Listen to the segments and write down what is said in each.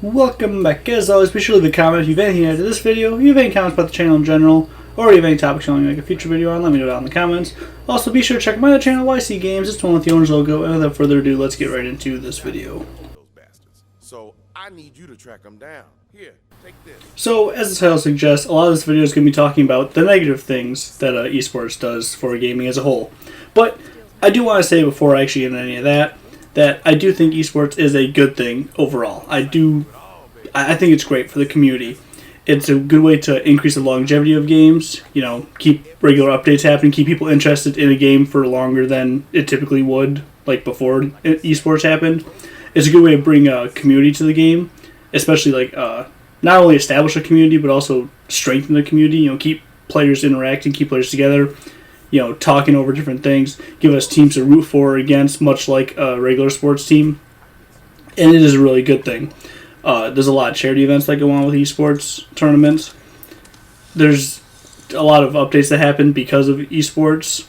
Welcome back. As always, be sure to leave a comment if you have anything to add to this video, if you have any comments about the channel in general, or you have any topics you want me to make a future video on, let me know down in the comments. Also, be sure to check my other channel, YC Games. It's the one with the orange logo, and without further ado, let's get right into this video. So I need you to track them down. Here, take this. So, as the title suggests, a lot of this video is going to be talking about the negative things that esports does for gaming as a whole. But I do want to say before I actually get into any of that I do think esports is a good thing overall. I think it's great for the community. It's a good way to increase the longevity of games, keep regular updates happening, keep people interested in a game for longer than it typically would, like before esports happened. It's a good way to bring a community to the game, especially not only establish a community, but also strengthen the community, keep players interacting, keep players together, talking over different things, give us teams to root for or against, much like a regular sports team. And it is a really good thing. There's a lot of charity events that go on with esports tournaments. There's a lot of updates that happen because of esports.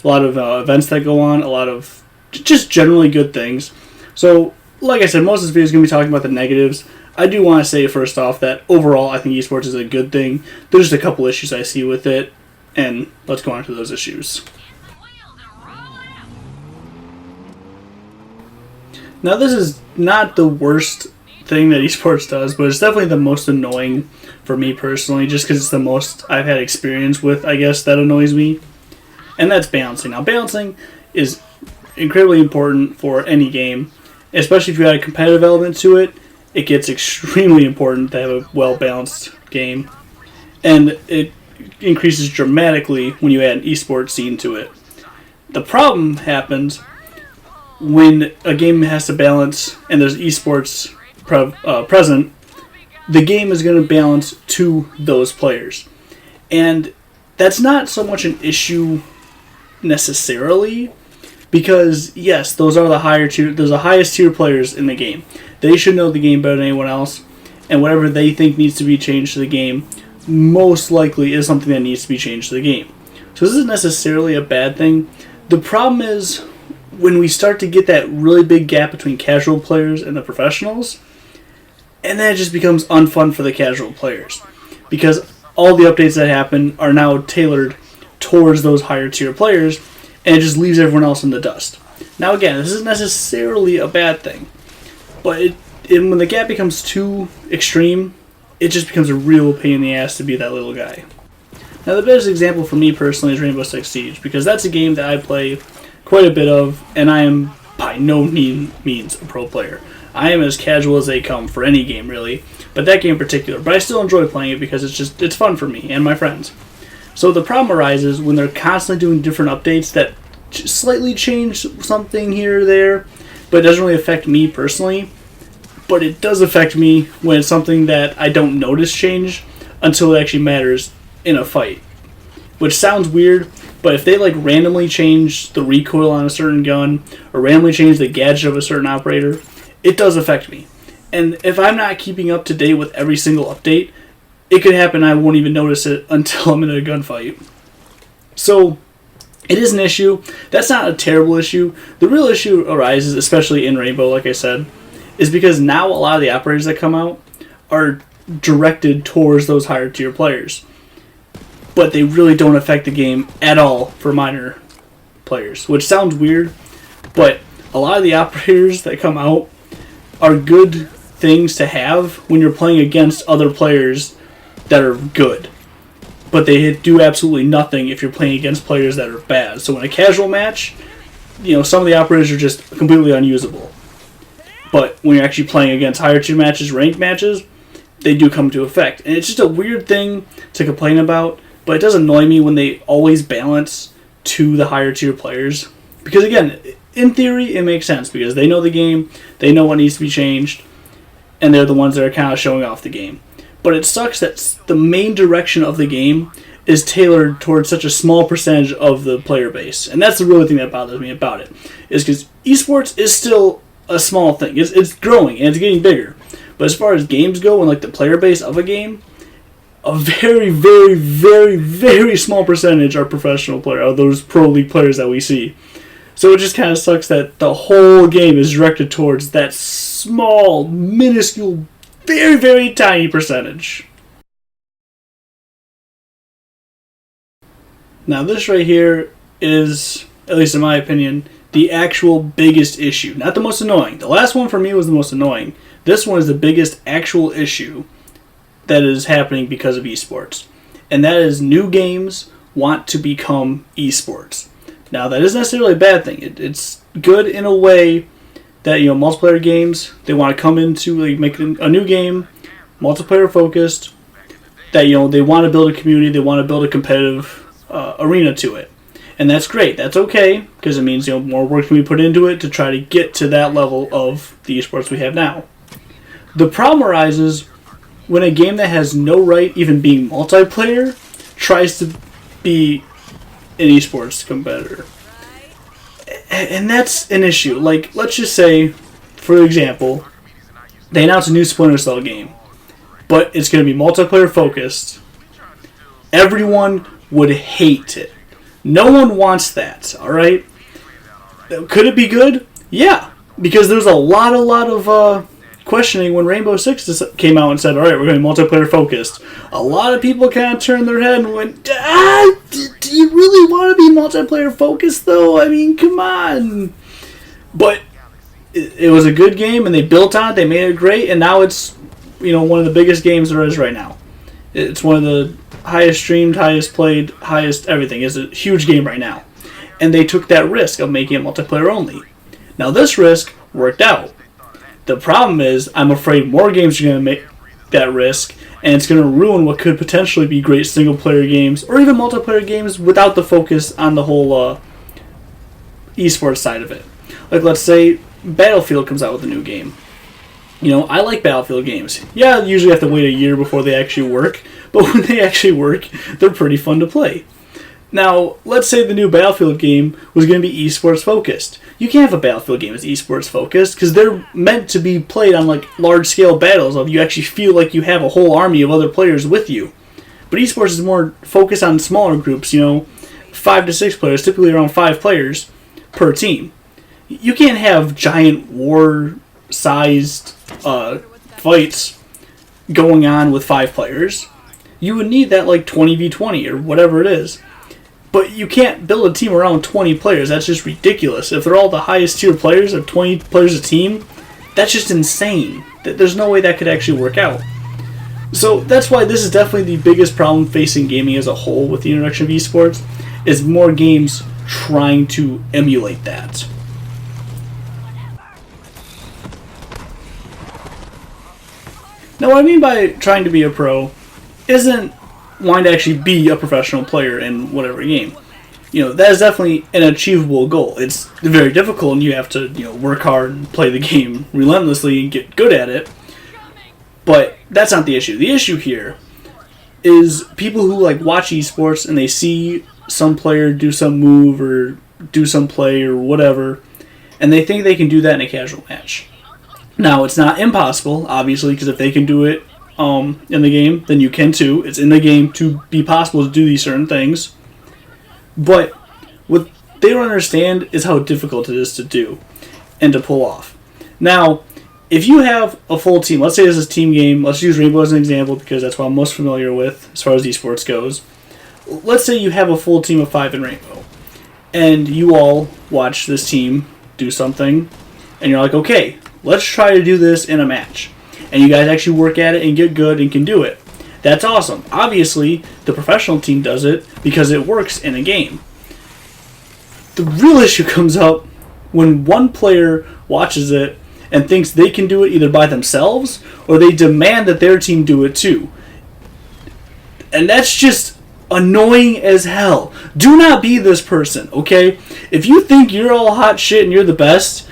A lot of events that go on. A lot of just generally good things. So, like I said, most of this video is going to be talking about the negatives. I do want to say first off that overall I think esports is a good thing. There's just a couple issues I see with it. And let's go on to those issues. Now, this is not the worst thing that esports does, but it's definitely the most annoying for me personally, just because it's the most I've had experience with, I guess, that annoys me. And that's balancing. Now, balancing is incredibly important for any game, especially if you add a competitive element to it. It gets extremely important to have a well-balanced game. And it increases dramatically when you add an esports scene to it. The problem happens when a game has to balance and there's esports present. The game is going to balance to those players, and that's not so much an issue necessarily, because yes, those are the highest tier players in the game. They should know the game better than anyone else, and whatever they think needs to be changed to the game most likely is something that needs to be changed to the game. So this isn't necessarily a bad thing. The problem is when we start to get that really big gap between casual players and the professionals, and then it just becomes unfun for the casual players, because all the updates that happen are now tailored towards those higher tier players, and it just leaves everyone else in the dust. Now again, this isn't necessarily a bad thing, but when the gap becomes too extreme, it just becomes a real pain in the ass to be that little guy. Now, the best example for me personally is Rainbow Six Siege, because that's a game that I play quite a bit of, and I am by no means a pro player. I am as casual as they come for any game, really, but that game in particular. But I still enjoy playing it because it's fun for me and my friends. So the problem arises when they're constantly doing different updates that slightly change something here or there, but it doesn't really affect me personally. But it does affect me when it's something that I don't notice change until it actually matters in a fight. Which sounds weird, but if they randomly change the recoil on a certain gun, or randomly change the gadget of a certain operator, it does affect me. And if I'm not keeping up to date with every single update, it could happen I won't even notice it until I'm in a gunfight. So, it is an issue. That's not a terrible issue. The real issue arises, especially in Rainbow, like I said, is because now a lot of the operators that come out are directed towards those higher tier players. But they really don't affect the game at all for minor players, which sounds weird, but a lot of the operators that come out are good things to have when you're playing against other players that are good. But they do absolutely nothing if you're playing against players that are bad. So in a casual match, some of the operators are just completely unusable. But when you're actually playing against higher tier matches, ranked matches, they do come to effect. And it's just a weird thing to complain about, but it does annoy me when they always balance to the higher tier players. Because again, in theory, it makes sense, because they know the game, they know what needs to be changed, and they're the ones that are kind of showing off the game. But it sucks that the main direction of the game is tailored towards such a small percentage of the player base. And that's the real thing that bothers me about it, is because esports is still a small thing. It's growing and it's getting bigger. But as far as games go and the player base of a game, a very, very, very, very small percentage are professional players, are those pro league players that we see. So it just kind of sucks that the whole game is directed towards that small, minuscule very, very tiny percentage. Now this right here is, at least in my opinion, the actual biggest issue. Not the most annoying. The last one for me was the most annoying. This one is the biggest actual issue that is happening because of esports. And that is new games want to become esports. Now that isn't necessarily a bad thing. It's good in a way that, multiplayer games, they want to come into, like, make a new game, multiplayer focused, that, they want to build a community, they want to build a competitive arena to it. And that's great. That's okay, because it means, more work can be put into it to try to get to that level of the esports we have now. The problem arises when a game that has no right even being multiplayer tries to be an esports competitor. And that's an issue. Like, let's just say, for example, they announce a new Splinter Cell game, but it's going to be multiplayer focused. Everyone would hate it. No one wants that, alright? Could it be good? Yeah, because there's a lot of questioning when Rainbow Six came out and said, alright, we're going to be multiplayer focused. A lot of people kind of turned their head and went, do you really want to be multiplayer focused though? I mean, come on. But it was a good game and they built on it, they made it great, and now it's, one of the biggest games there is right now. It's one of the highest streamed, highest played, highest everything. It's a huge game right now. And they took that risk of making it multiplayer only. Now this risk worked out. The problem is, I'm afraid more games are going to make that risk, and it's going to ruin what could potentially be great single-player games, or even multiplayer games without the focus on the whole esports side of it. Like, let's say Battlefield comes out with a new game. I like Battlefield games. Yeah, I usually have to wait a year before they actually work, but when they actually work, they're pretty fun to play. Now, let's say the new Battlefield game was going to be esports focused. You can't have a Battlefield game that's esports focused because they're meant to be played on like large scale battles of you actually feel like you have a whole army of other players with you. But esports is more focused on smaller groups, 5 to 6 players, typically around 5 players per team. You can't have giant war sized fights going on with 5 players. You would need that like 20v20 or whatever it is. But you can't build a team around 20 players. That's just ridiculous. If they're all the highest tier players of 20 players a team, that's just insane. There's no way that could actually work out. So that's why this is definitely the biggest problem facing gaming as a whole with the introduction of esports, is more games trying to emulate that. Now what I mean by trying to be a pro isn't wanting to actually be a professional player in whatever game. That is definitely an achievable goal. It's very difficult and you have to, work hard and play the game relentlessly and get good at it. But that's not the issue. The issue here is people who watch esports and they see some player do some move or do some play or whatever, and they think they can do that in a casual match. Now, it's not impossible, obviously, because if they can do it in the game, then you can too. It's in the game to be possible to do these certain things. But what they don't understand is how difficult it is to do and to pull off. Now, if you have a full team, let's say this is a team game, let's use Rainbow as an example because that's what I'm most familiar with as far as esports goes. Let's say you have a full team of 5 in Rainbow, and you all watch this team do something, and you're like, okay, let's try to do this in a match. And you guys actually work at it and get good and can do it. That's awesome. Obviously, the professional team does it because it works in a game. The real issue comes up when one player watches it and thinks they can do it either by themselves or they demand that their team do it too. And that's just annoying as hell. Do not be this person, okay? If you think you're all hot shit and you're the best,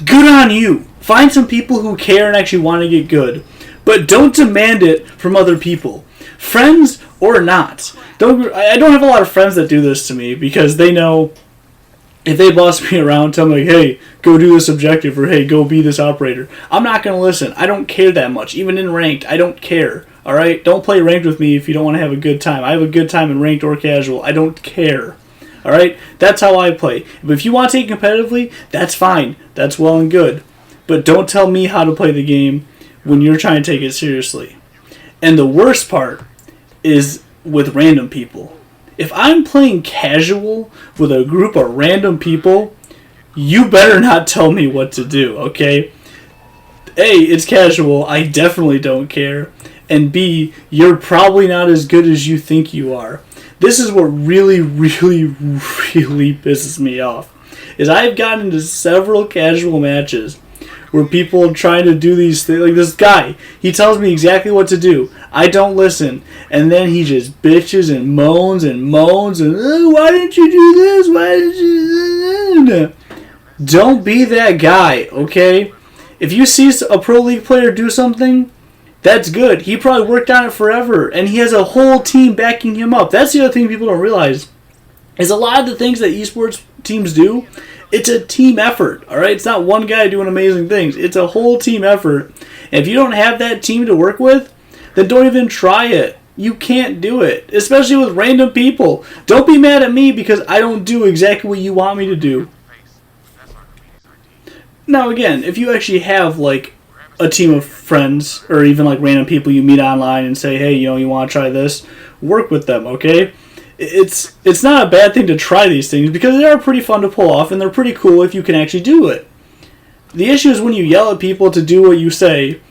good on you. Find some people who care and actually want to get good. But don't demand it from other people. Friends or not. I don't have a lot of friends that do this to me because they know if they boss me around, tell me, like, hey, go do this objective, or hey, go be this operator, I'm not going to listen. I don't care that much. Even in ranked, I don't care. Alright? Don't play ranked with me if you don't want to have a good time. I have a good time in ranked or casual. I don't care. Alright? That's how I play. But if you want to take it competitively, that's fine. That's well and good. But don't tell me how to play the game when you're trying to take it seriously. And the worst part is with random people. If I'm playing casual with a group of random people, you better not tell me what to do, okay? A, it's casual, I definitely don't care. And B, you're probably not as good as you think you are. This is what really, really, really pisses me off. Is I've gotten into several casual matches where people are trying to do these things. Like this guy, he tells me exactly what to do. I don't listen. And then he just bitches and moans and why didn't you do this? Why didn't you do that? Don't be that guy, okay? If you see a pro league player do something, that's good. He probably worked on it forever, and he has a whole team backing him up. That's the other thing people don't realize. Is a lot of the things that esports teams do, it's a team effort, all right? It's not one guy doing amazing things. It's a whole team effort. And if you don't have that team to work with, then don't even try it. You can't do it, especially with random people. Don't be mad at me because I don't do exactly what you want me to do. Now, again, if you actually have, like, a team of friends or even, like, random people you meet online and say, hey, you want to try this, work with them, okay? It's not a bad thing to try these things because they are pretty fun to pull off and they're pretty cool if you can actually do it. The issue is when you yell at people to do what you say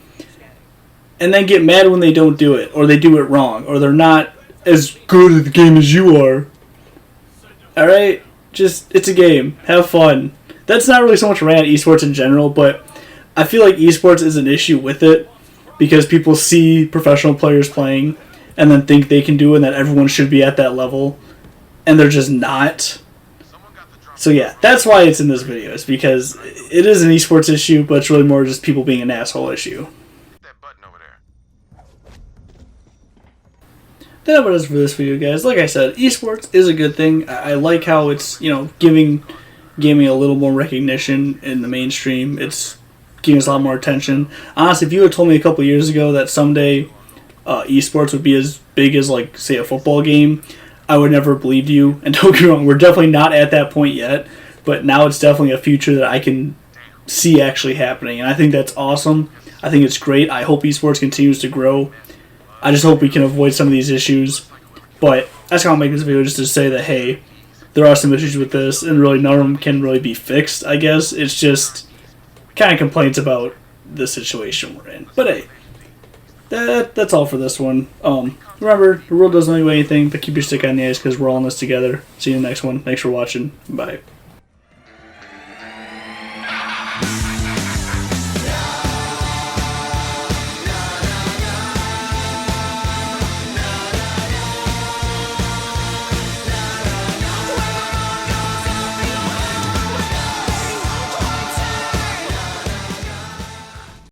and then get mad when they don't do it or they do it wrong or they're not as good at the game as you are. Alright? Just, it's a game. Have fun. That's not really so much rant at esports in general, but I feel like esports is an issue with it because people see professional players playing and then think they can do it and that everyone should be at that level, and they're just not. So yeah, that's why it's in this video. It's because it is an esports issue, but it's really more just people being an asshole issue. That about it for this video, guys. Like I said, esports is a good thing. I like how it's, giving gaming a little more recognition in the mainstream. It's giving us a lot more attention. Honestly, if you had told me a couple years ago that someday esports would be as big as, like, say, a football game, I would never have believed you. And don't get me wrong, we're definitely not at that point yet, but now it's definitely a future that I can see actually happening, and I think that's awesome. I think it's great. I hope esports continues to grow. I just hope we can avoid some of these issues, but I just want to make this video just to say that, hey, there are some issues with this, and really none of them can really be fixed, I guess. It's just kind of complaints about the situation we're in. But hey, that's all for this one. Remember, the world doesn't owe you anything, but keep your stick on the ice because we're all in this together. See you in the next one. Thanks for watching. Bye.